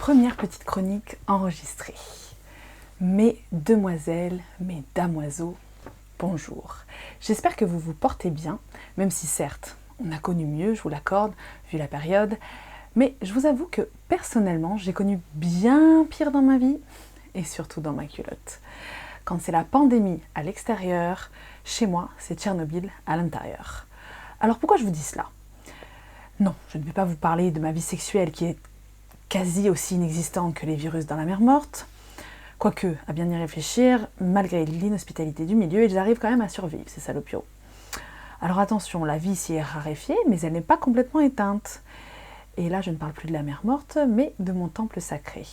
Première petite chronique enregistrée. Mesdemoiselles, mesdamoiseaux, bonjour. J'espère que vous vous portez bien, même si certes, on a connu mieux, je vous l'accorde, vu la période. Mais je vous avoue que personnellement, j'ai connu bien pire dans ma vie, et surtout dans ma culotte. Quand c'est la pandémie à l'extérieur, chez moi, c'est Tchernobyl à l'intérieur. Alors pourquoi je vous dis cela ? Non, je ne vais pas vous parler de ma vie sexuelle qui est quasi aussi inexistante que les virus dans la mer morte. Quoique, à bien y réfléchir, malgré l'inhospitalité du milieu, ils arrivent quand même à survivre, ces salopios. Alors attention, la vie s'y est raréfiée, mais elle n'est pas complètement éteinte. Et là, je ne parle plus de la mer morte, mais de mon temple sacré.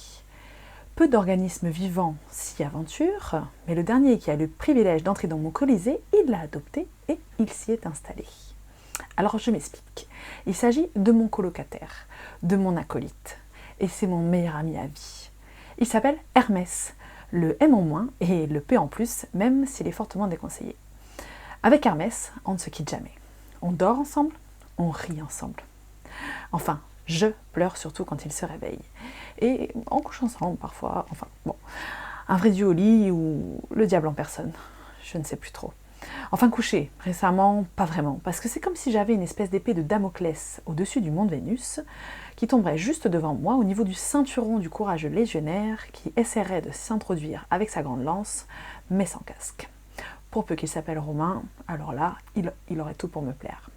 Peu d'organismes vivants s'y aventurent, mais le dernier qui a le privilège d'entrer dans mon colisée, il l'a adopté et il s'y est installé. Alors je m'explique. Il s'agit de mon colocataire, de mon acolyte. Et c'est mon meilleur ami à vie. Il s'appelle Hermès, le M en moins et le P en plus, même s'il est fortement déconseillé. Avec Hermès, on ne se quitte jamais. On dort ensemble, on rit ensemble. Enfin, je pleure surtout quand il se réveille. Et on couche ensemble parfois, enfin bon, un vrai duo au lit ou le diable en personne, je ne sais plus trop. Enfin coucher, récemment, pas vraiment, parce que c'est comme si j'avais une espèce d'épée de Damoclès au-dessus du mont de Vénus, qui tomberait juste devant moi au niveau du ceinturon du courageux légionnaire qui essaierait de s'introduire avec sa grande lance, mais sans casque. Pour peu qu'il s'appelle Romain, alors là, il aurait tout pour me plaire.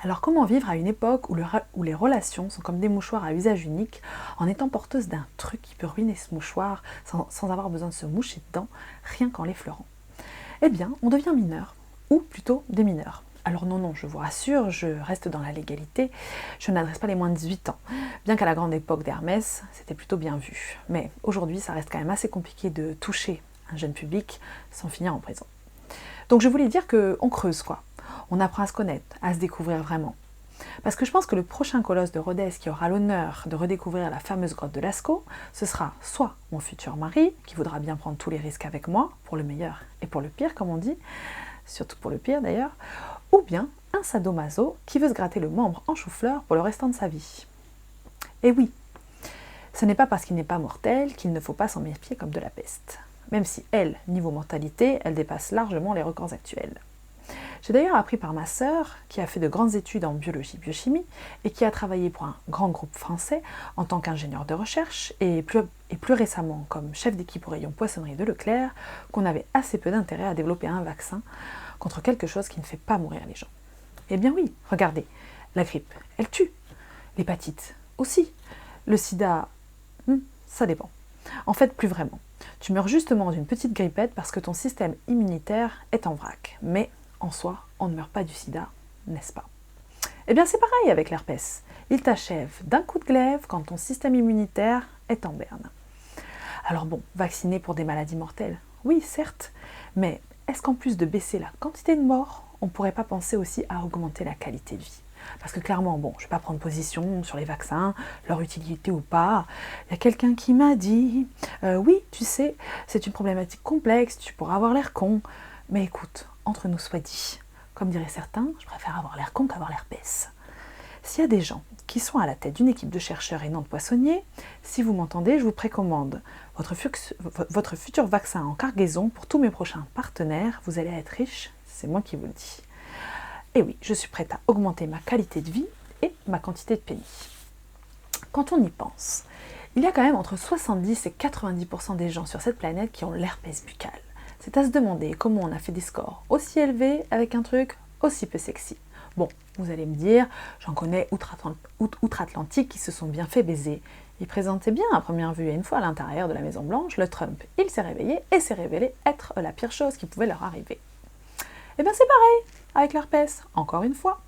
Alors comment vivre à une époque où les relations sont comme des mouchoirs à usage unique, en étant porteuse d'un truc qui peut ruiner ce mouchoir sans avoir besoin de se moucher dedans, rien qu'en l'effleurant ? Eh bien, on devient mineur, ou plutôt des mineurs. Alors non, je vous rassure, je reste dans la légalité, je n'adresse pas les moins de 18 ans, bien qu'à la grande époque d'Hermès, c'était plutôt bien vu. Mais aujourd'hui, ça reste quand même assez compliqué de toucher un jeune public sans finir en prison. Donc je voulais dire qu'on creuse quoi, on apprend à se connaître, à se découvrir vraiment. Parce que je pense que le prochain colosse de Rhodes qui aura l'honneur de redécouvrir la fameuse grotte de Lascaux, ce sera soit mon futur mari, qui voudra bien prendre tous les risques avec moi, pour le meilleur et pour le pire comme on dit, surtout pour le pire d'ailleurs, ou bien un sadomaso qui veut se gratter le membre en chou-fleur pour le restant de sa vie. Et oui, ce n'est pas parce qu'il n'est pas mortel qu'il ne faut pas s'en méfier comme de la peste. Même si elle, niveau mortalité, elle dépasse largement les records actuels. J'ai d'ailleurs appris par ma sœur, qui a fait de grandes études en biologie-biochimie et qui a travaillé pour un grand groupe français en tant qu'ingénieur de recherche et plus récemment comme chef d'équipe au rayon poissonnerie de Leclerc, qu'on avait assez peu d'intérêt à développer un vaccin contre quelque chose qui ne fait pas mourir les gens. Eh bien oui, regardez, la grippe, elle tue. L'hépatite aussi. Le sida, ça dépend. En fait, plus vraiment. Tu meurs justement d'une petite grippette parce que ton système immunitaire est en vrac. Mais en soi, on ne meurt pas du sida, n'est-ce pas ? Eh bien c'est pareil avec l'herpès. Il t'achève d'un coup de glaive quand ton système immunitaire est en berne. Alors bon, vacciner pour des maladies mortelles, oui certes, mais est-ce qu'en plus de baisser la quantité de morts, on ne pourrait pas penser aussi à augmenter la qualité de vie ? Parce que clairement, bon, je ne vais pas prendre position sur les vaccins, leur utilité ou pas. Il y a quelqu'un qui m'a dit « Oui, tu sais, c'est une problématique complexe, tu pourras avoir l'air con. » Mais écoute, entre nous soit dit, comme diraient certains, je préfère avoir l'air con qu'avoir l'herpès. S'il y a des gens qui sont à la tête d'une équipe de chercheurs et non de poissonniers, si vous m'entendez, je vous précommande votre futur vaccin en cargaison pour tous mes prochains partenaires. Vous allez être riches, c'est moi qui vous le dis. Et oui, je suis prête à augmenter ma qualité de vie et ma quantité de pénis. Quand on y pense, il y a quand même entre 70 et 90% des gens sur cette planète qui ont l'herpès buccal. C'est à se demander comment on a fait des scores aussi élevés avec un truc aussi peu sexy. Bon, vous allez me dire, j'en connais outre-Atlantique qui se sont bien fait baiser. Ils présentaient bien à première vue et une fois à l'intérieur de la Maison Blanche, le Trump, il s'est réveillé et s'est révélé être la pire chose qui pouvait leur arriver. Eh bien c'est pareil avec l'herpès, encore une fois.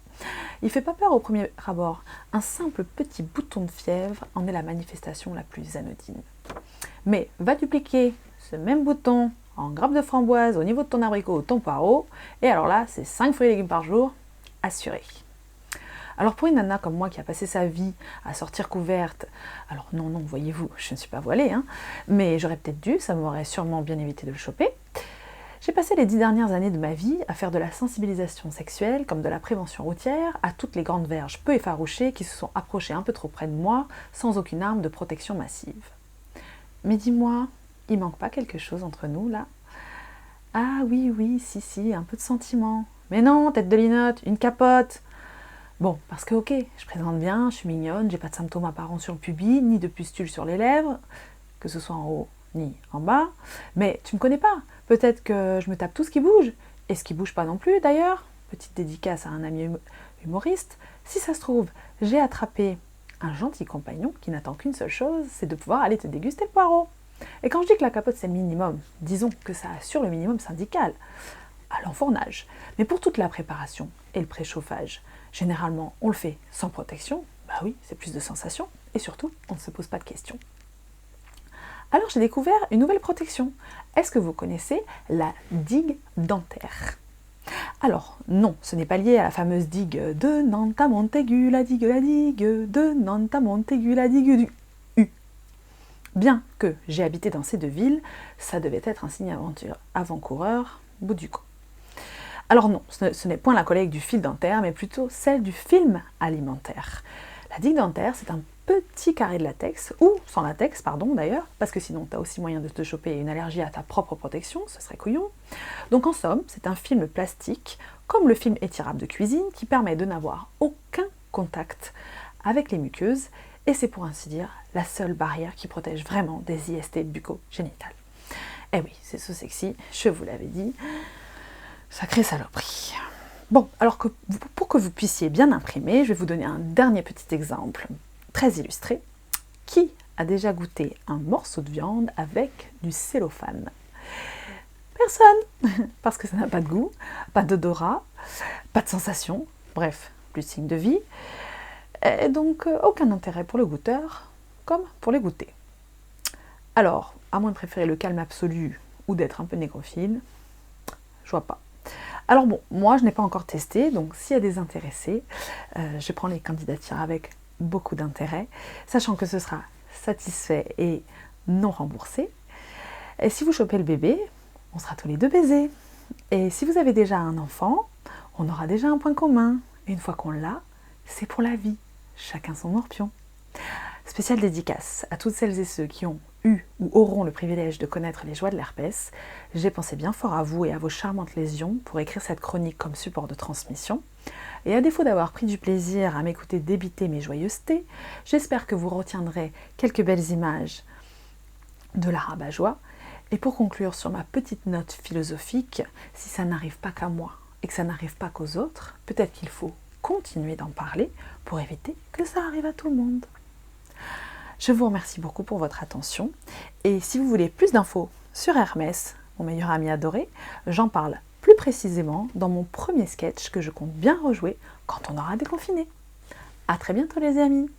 Il fait pas peur au premier abord. Un simple petit bouton de fièvre en est la manifestation la plus anodine. Mais va dupliquer ce même bouton en grappe de framboise au niveau de ton abricot ou ton poireau, et alors là, c'est 5 fruits et légumes par jour, assuré. Alors pour une nana comme moi qui a passé sa vie à sortir couverte, alors non, voyez-vous, je ne suis pas voilée, mais j'aurais peut-être dû, ça m'aurait sûrement bien évité de le choper. J'ai passé les 10 dernières années de ma vie à faire de la sensibilisation sexuelle comme de la prévention routière à toutes les grandes verges peu effarouchées qui se sont approchées un peu trop près de moi sans aucune arme de protection massive. Mais dis-moi, il manque pas quelque chose entre nous là? Ah oui, si, un peu de sentiment. Mais non, tête de linotte, une capote. Bon, parce que ok, je présente bien, je suis mignonne, j'ai pas de symptômes apparents sur le pubis, ni de pustules sur les lèvres, que ce soit en haut ni en bas, mais tu me connais pas. Peut-être que je me tape tout ce qui bouge, et ce qui bouge pas non plus d'ailleurs. Petite dédicace à un ami humoriste. Si ça se trouve, j'ai attrapé un gentil compagnon qui n'attend qu'une seule chose, c'est de pouvoir aller te déguster le poireau. Et quand je dis que la capote c'est le minimum, disons que ça assure le minimum syndical, à l'enfournage. Mais pour toute la préparation et le préchauffage, généralement on le fait sans protection, bah oui, c'est plus de sensations, et surtout, on ne se pose pas de questions. Alors j'ai découvert une nouvelle protection. Est-ce que vous connaissez la digue dentaire? Alors non, ce n'est pas lié à la fameuse digue de Nantes à Montaigu, la digue de Nantes à Montaigu, la digue du U. Bien que j'ai habité dans ces deux villes, ça devait être un signe avant-coureur, bout du coup. Alors non, ce n'est point la collègue du fil dentaire, mais plutôt celle du film alimentaire. La digue dentaire, c'est un petit carré de latex, ou sans latex, pardon d'ailleurs, parce que sinon tu as aussi moyen de te choper une allergie à ta propre protection, ce serait couillon. Donc en somme, c'est un film plastique, comme le film étirable de cuisine, qui permet de n'avoir aucun contact avec les muqueuses, et c'est pour ainsi dire la seule barrière qui protège vraiment des IST bucco-génitales. Eh oui, c'est so sexy, je vous l'avais dit, sacrée saloperie. Bon, alors que pour que vous puissiez bien imprimer, je vais vous donner un dernier petit exemple très illustré. Qui a déjà goûté un morceau de viande avec du cellophane? Personne, parce que ça n'a pas de goût, pas d'odorat, pas de sensation, bref, plus de signe de vie, et donc aucun intérêt pour le goûteur comme pour les goûter. Alors, à moins de préférer le calme absolu ou d'être un peu nécrophile, je vois pas. Alors bon, moi je n'ai pas encore testé, donc s'il y a des intéressés, je prends les candidatures avec beaucoup d'intérêt, sachant que ce sera satisfait et non remboursé. Et si vous chopez le bébé, on sera tous les deux baisés. Et si vous avez déjà un enfant, on aura déjà un point commun. Et une fois qu'on l'a, c'est pour la vie. Chacun son morpion. Spéciale dédicace à toutes celles et ceux qui ont eu ou auront le privilège de connaître les joies de l'herpès. J'ai pensé bien fort à vous et à vos charmantes lésions pour écrire cette chronique comme support de transmission. Et à défaut d'avoir pris du plaisir à m'écouter débiter mes joyeusetés, j'espère que vous retiendrez quelques belles images de la rabat-joie. Et pour conclure sur ma petite note philosophique, si ça n'arrive pas qu'à moi et que ça n'arrive pas qu'aux autres, peut-être qu'il faut continuer d'en parler pour éviter que ça arrive à tout le monde. Je vous remercie beaucoup pour votre attention et si vous voulez plus d'infos sur Hermès, mon meilleur ami adoré, j'en parle plus précisément dans mon premier sketch que je compte bien rejouer quand on aura déconfiné. À très bientôt les amis!